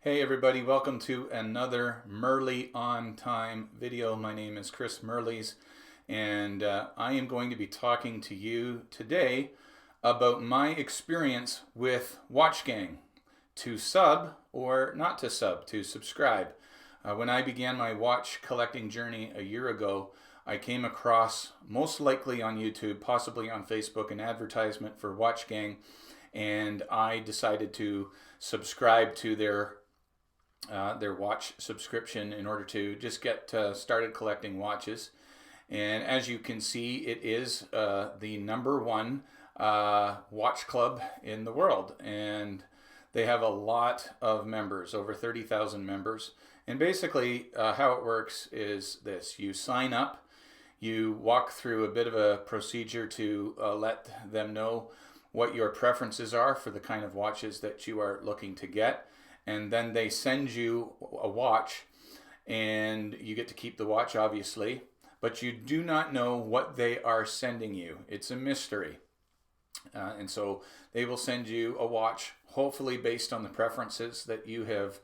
Hey everybody, welcome to another Merly on Time video. My name is Chris Merles, and I am going to be talking to you today about my experience with Watchgang, to sub or not to sub, to subscribe. When I began my watch collecting journey a year ago, I came across, most likely on YouTube, possibly on Facebook, an advertisement for Watchgang, and I decided to subscribe to their watch subscription in order to just get started collecting watches. And as you can see, it is the #1 watch club in the world, and they have a lot of members, over 30,000 members. And basically how it works is this: you sign up, you walk through a bit of a procedure to let them know what your preferences are for the kind of watches that you are looking to get, and then they send you a watch, and you get to keep the watch, obviously, but you do not know what they are sending you. It's a mystery. And so they will send you a watch, hopefully based on the preferences that you have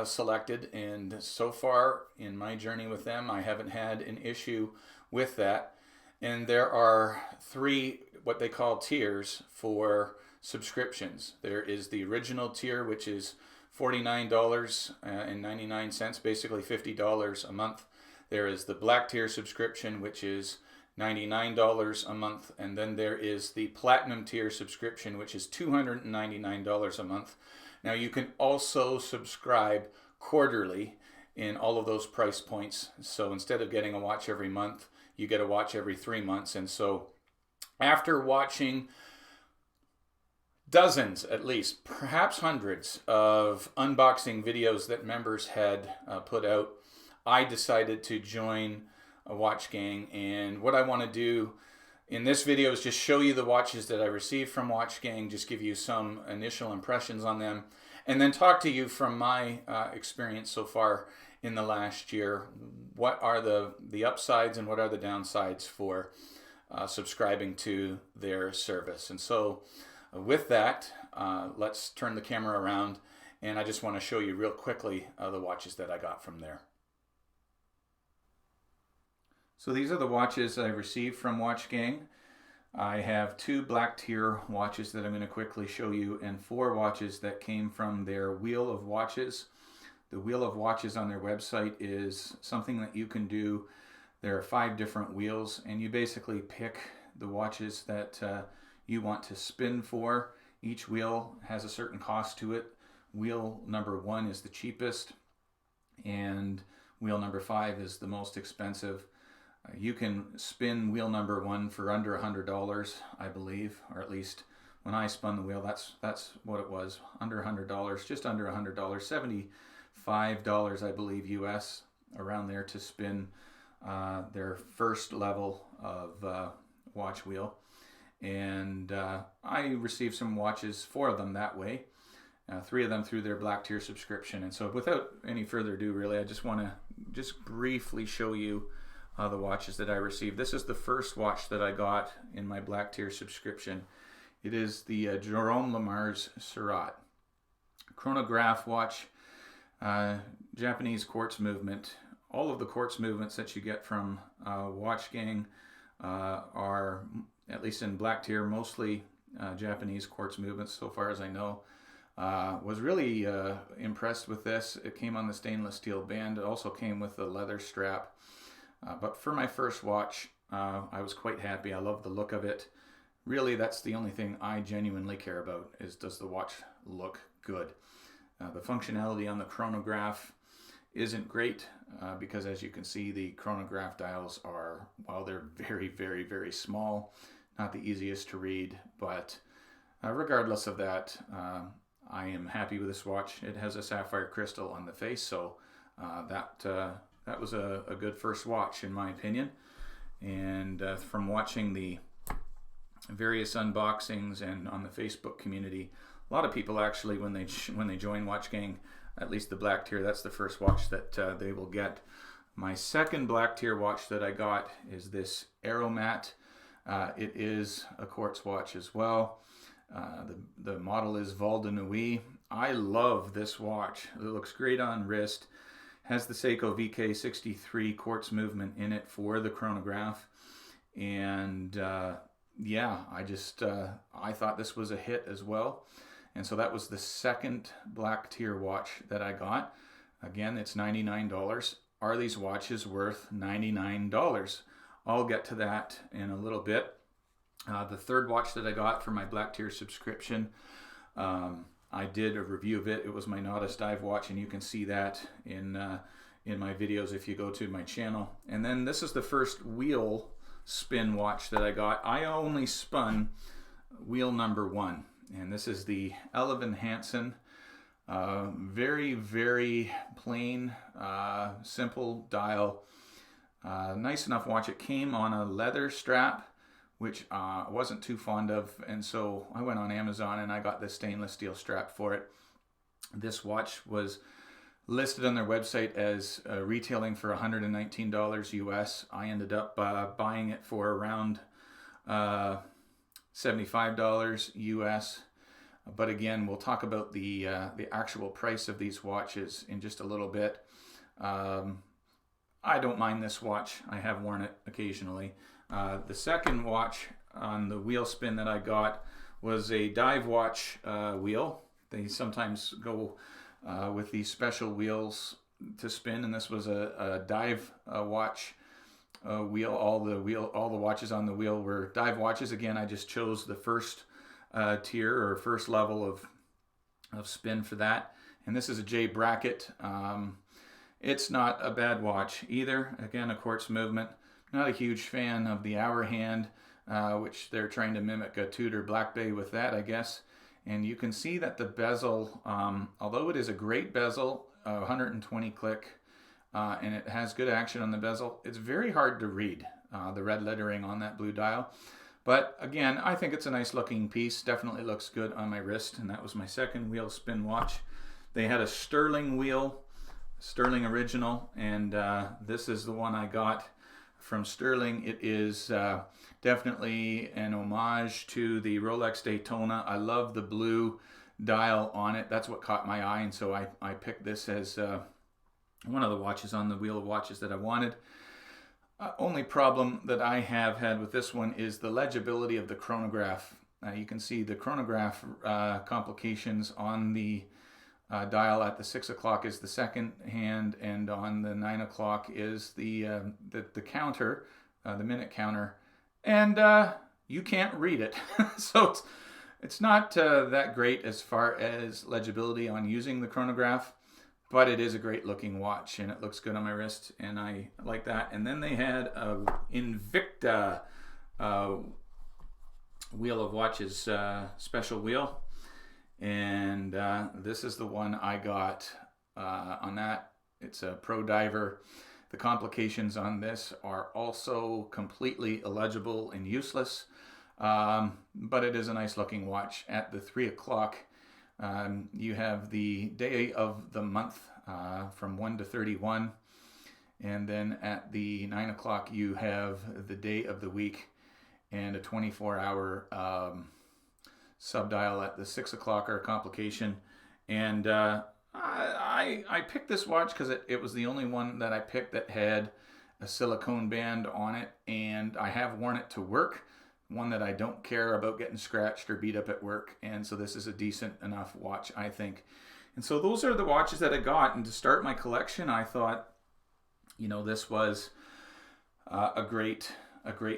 selected. And so far in my journey with them, I haven't had an issue with that. And there are three, what they call tiers for subscriptions. There is the original tier, which is $49.99, basically $50 a month. There is the black tier subscription, which is $99 a month, and then there is the platinum tier subscription, which is $299 a month. Now you can also subscribe quarterly in all of those price points. So instead of getting a watch every month, you get a watch every 3 months. And so after watching dozens, at least, perhaps hundreds of unboxing videos that members had put out, I decided to join a Watchgang. And what I want to do in this video is just show you the watches that I received from Watchgang, just give you some initial impressions on them, and then talk to you from my experience so far in the last year. What are the upsides and what are the downsides for subscribing to their service? And so with that, let's turn the camera around, and I just want to show you real quickly the watches that I got from there. So these are the watches I received from Watchgang. I have 2 black tier watches that I'm going to quickly show you, and 4 watches that came from their wheel of watches. The wheel of watches on their website is something that you can do. There are 5 different wheels, and you basically pick the watches that you want to spin for. Each wheel has a certain cost to it. Wheel number 1 is the cheapest, and wheel number 5 is the most expensive. You can spin wheel number 1 for under $100, I believe, or at least when I spun the wheel, that's what it was, under $100, just under $100, $75, I believe, US, around there, to spin their first level of watch wheel. And I received some watches, 4 of them that way, 3 of them through their black tier subscription. And so without any further ado, really, I just want to briefly show you the watches that I received. This is the first watch that I got in my black tier subscription. It is the Jerome Lamar's Surat chronograph watch, Japanese quartz movement. All of the quartz movements that you get from Watchgang are, at least in black tier, mostly Japanese quartz movements, so far as I know. Was really impressed with this. It came on the stainless steel band. It also came with the leather strap. But for my first watch, I was quite happy. I love the look of it. Really, that's the only thing I genuinely care about, is does the watch look good? The functionality on the chronograph isn't great because, as you can see, the chronograph dials are, while they're very, very, very small, not the easiest to read. But regardless of that, I am happy with this watch. It has a sapphire crystal on the face, so that was a good first watch, in my opinion. And from watching the various unboxings and on the Facebook community, a lot of people actually, when they join Watchgang, at least the black tier, that's the first watch that they will get. My second black tier watch that I got is this Aeromat. It is a quartz watch as well. The model is Val de Nuit, I love this watch. It looks great on wrist. Has the Seiko VK63 quartz movement in it for the chronograph. And yeah, I thought this was a hit as well. And so that was the second black tier watch that I got. Again, it's $99. Are these watches worth $99? I'll get to that in a little bit. The third watch that I got for my black tier subscription, I did a review of it. It was my Nautis dive watch, and you can see that in my videos if you go to my channel. And then this is the first wheel spin watch that I got. I only spun wheel number 1, and this is the Elevin Hansen. Very, very plain, simple dial. Nice enough watch. It came on a leather strap, which I wasn't too fond of, and so I went on Amazon and I got this stainless steel strap for it. This watch was listed on their website as retailing for $119 US. I ended up buying it for around $75 US. But again, we'll talk about the actual price of these watches in just a little bit. I don't mind this watch. I have worn it occasionally. The second watch on the wheel spin that I got was a dive watch wheel. They sometimes go with these special wheels to spin, and this was a dive watch wheel. All the watches on the wheel were dive watches. Again, I just chose the first tier or first level of spin for that. And this is a J bracket. It's not a bad watch either. Again, a quartz movement. Not a huge fan of the hour hand, which they're trying to mimic a Tudor Black Bay with that, I guess. And you can see that the bezel, although it is a great bezel, 120 click, and it has good action on the bezel, it's very hard to read the red lettering on that blue dial. But again, I think it's a nice looking piece. Definitely looks good on my wrist. And that was my second wheel spin watch. They had a Sterling wheel, Sterling original, and this is the one I got from Sterling. It is definitely an homage to the Rolex Daytona. I love the blue dial on it. That's what caught my eye, and so I picked this as one of the watches on the wheel of watches that I wanted. Only problem that I have had with this one is the legibility of the chronograph. You can see the chronograph complications on the dial at the 6 o'clock is the second hand, and on the 9 o'clock is the counter, the minute counter, and you can't read it. So it's not that great as far as legibility on using the chronograph, but it is a great looking watch and it looks good on my wrist, and I like that. And then they had a Invicta wheel of watches, special wheel. And this is the one I got on that. It's a Pro Diver. The complications on this are also completely illegible and useless, but it is a nice looking watch. At the 3 o'clock, you have the day of the month from 1 to 31. And then at the 9 o'clock, you have the day of the week and a 24-hour subdial at the 6 o'clock or complication. And I picked this watch because it was the only one that I picked that had a silicone band on it, and I have worn it to work, one that I don't care about getting scratched or beat up at work, and so this is a decent enough watch, I think. And so those are the watches that I got, and to start my collection, I thought, you know, this was a great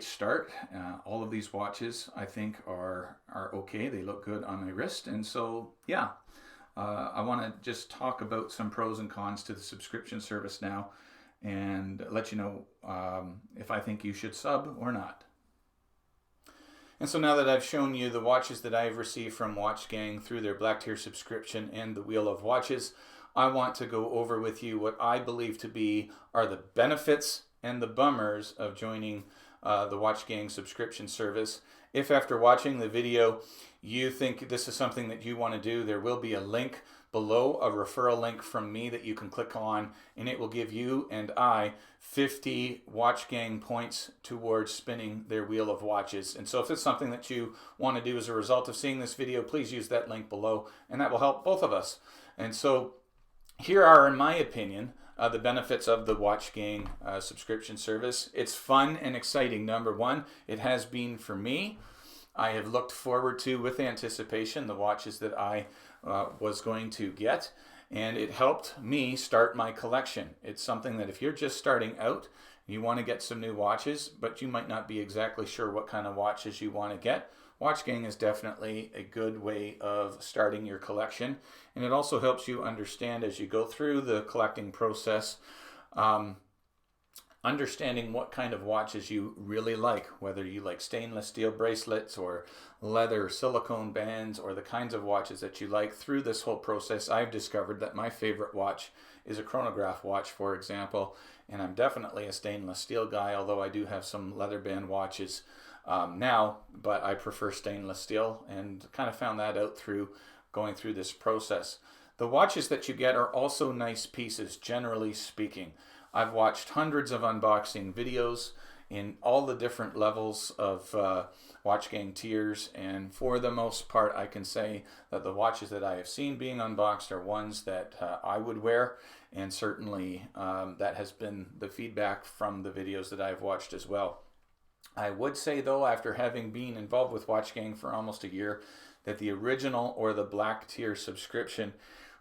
start. All of these watches, I think, are okay. They look good on my wrist. And so, yeah, I want to just talk about some pros and cons to the subscription service now and let you know if I think you should sub or not. And so now that I've shown you the watches that I've received from Watchgang through their Black Tier subscription and the Wheel of Watches, I want to go over with you what I believe to be are the benefits and the bummers of joining the Watchgang subscription service. If after watching the video you think this is something that you want to do, there will be a link below, a referral link from me that you can click on, and it will give you and I 50 Watchgang points towards spinning their wheel of watches. And so if it's something that you want to do as a result of seeing this video, please use that link below, and that will help both of us. And so here are, in my opinion, the benefits of the Watchgang subscription service. It's fun and exciting. Number one, it has been for me. I have looked forward to, with anticipation, the watches that I was going to get, and it helped me start my collection. It's something that if you're just starting out, you want to get some new watches, but you might not be exactly sure what kind of watches you want to get, Watchgang is definitely a good way of starting your collection, and it also helps you understand as you go through the collecting process, understanding what kind of watches you really like, whether you like stainless steel bracelets or leather silicone bands or the kinds of watches that you like. Through this whole process, I've discovered that my favorite watch is a chronograph watch, for example, and I'm definitely a stainless steel guy, although I do have some leather band watches now, but I prefer stainless steel, and kind of found that out through going through this process. The watches that you get are also nice pieces, generally speaking. I've watched hundreds of unboxing videos in all the different levels of Watchgang tiers, and for the most part I can say that the watches that I have seen being unboxed are ones that I would wear, and certainly that has been the feedback from the videos that I've watched as well. I would say though, after having been involved with Watchgang for almost a year, that the original or the black tier subscription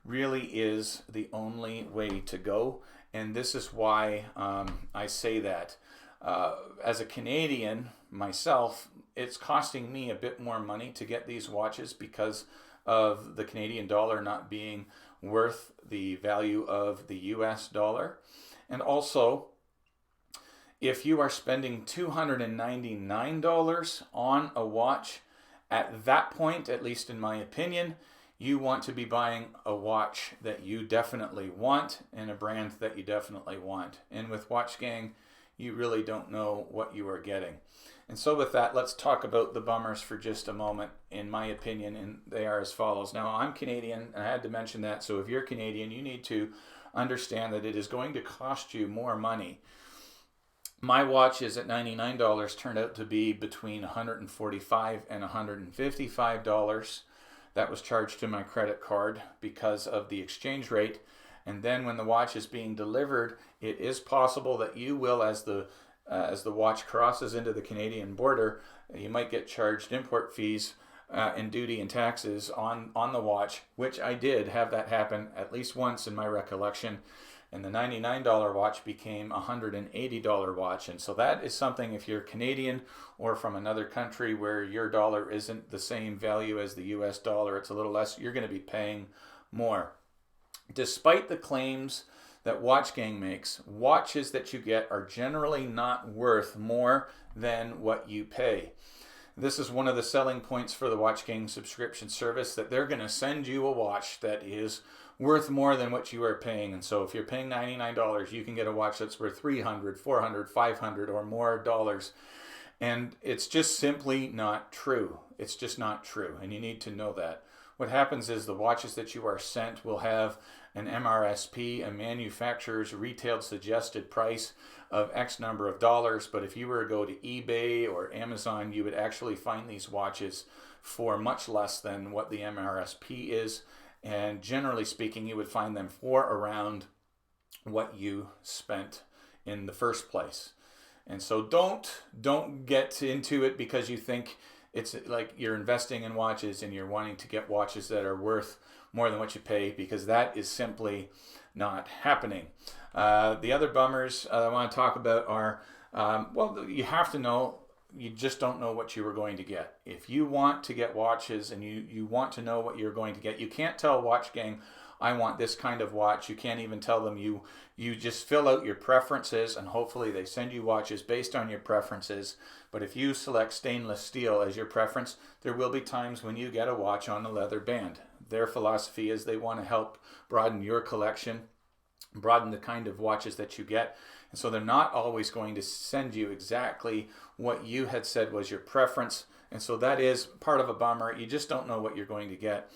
really is the only way to go. And this is why I say that. As a Canadian myself, it's costing me a bit more money to get these watches because of the Canadian dollar not being worth the value of the US dollar. And also, if you are spending $299 on a watch, at that point, at least in my opinion, you want to be buying a watch that you definitely want and a brand that you definitely want. And with Watchgang, you really don't know what you are getting. And so with that, let's talk about the bummers for just a moment, in my opinion, and they are as follows. Now, I'm Canadian, and I had to mention that, so if you're Canadian, you need to understand that it is going to cost you more money. My watches at $99 turned out to be between $145 and $155. That was charged to my credit card because of the exchange rate. And then when the watch is being delivered, it is possible that you will, as the watch crosses into the Canadian border, you might get charged import fees and duty and taxes on the watch, which I did have that happen at least once in my recollection. And the $99 watch became a $180 watch. And so that is something, if you're Canadian or from another country where your dollar isn't the same value as the US dollar, it's a little less, you're going to be paying more. Despite the claims that Watchgang makes, watches that you get are generally not worth more than what you pay. This is one of the selling points for the Watchgang subscription service, that they're going to send you a watch that is worth more than what you are paying. And so if you're paying $99, you can get a watch that's worth $300, $400, $500 or more dollars. And it's just simply not true. It's just not true, and you need to know that. What happens is the watches that you are sent will have an MRSP, a manufacturer's retail suggested price of X number of dollars, but if you were to go to eBay or Amazon, you would actually find these watches for much less than what the MRSP is. And generally speaking, you would find them for around what you spent in the first place. And so don't get into it because you think it's like you're investing in watches and you're wanting to get watches that are worth more than what you pay, because that is simply not happening. The other bummers I want to talk about are, well, you have to know, you just don't know what you are going to get. If you want to get watches and you want to know what you're going to get, you can't tell Watchgang, I want this kind of watch. You can't even tell them. You just fill out your preferences, and hopefully they send you watches based on your preferences. But if you select stainless steel as your preference, there will be times when you get a watch on a leather band. Their philosophy is they want to help broaden your collection, broaden the kind of watches that you get. And so they're not always going to send you exactly what you had said was your preference. And so that is part of a bummer. You just don't know what you're going to get.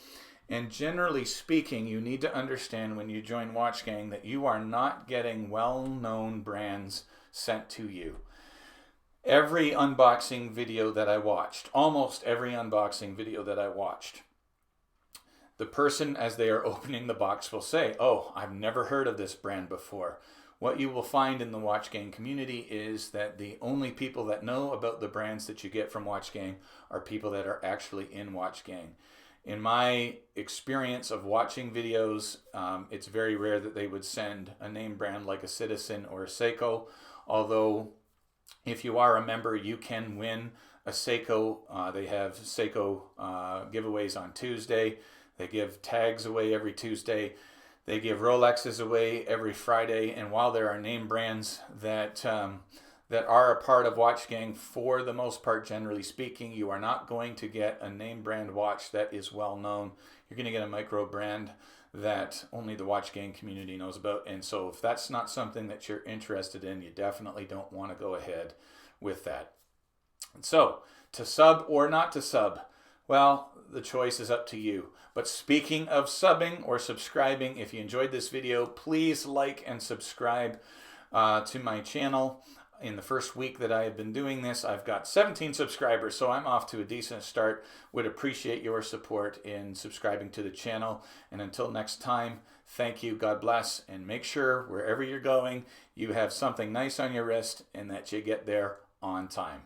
And generally speaking, you need to understand when you join Watchgang that you are not getting well-known brands sent to you. Every unboxing video that I watched, almost every unboxing video that I watched, the person as they are opening the box will say, "Oh, I've never heard of this brand before." What you will find in the Watchgang community is that the only people that know about the brands that you get from Watchgang are people that are actually in Watchgang. In my experience of watching videos, it's very rare that they would send a name brand like a Citizen or a Seiko, although if you are a member, you can win a Seiko. They have Seiko giveaways on Tuesday. They give tags away every Tuesday. They give Rolexes away every Friday. And while there are name brands that are a part of Watchgang, for the most part, generally speaking, you are not going to get a name brand watch that is well known. You're going to get a micro brand that only the Watchgang community knows about. And so if that's not something that you're interested in, you definitely don't want to go ahead with that. So to sub or not to sub, well, the choice is up to you. But speaking of subbing or subscribing, if you enjoyed this video, please like and subscribe to my channel. In the first week that I have been doing this, I've got 17 subscribers, so I'm off to a decent start. Would appreciate your support in subscribing to the channel. And until next time, thank you, God bless, and make sure wherever you're going, you have something nice on your wrist and that you get there on time.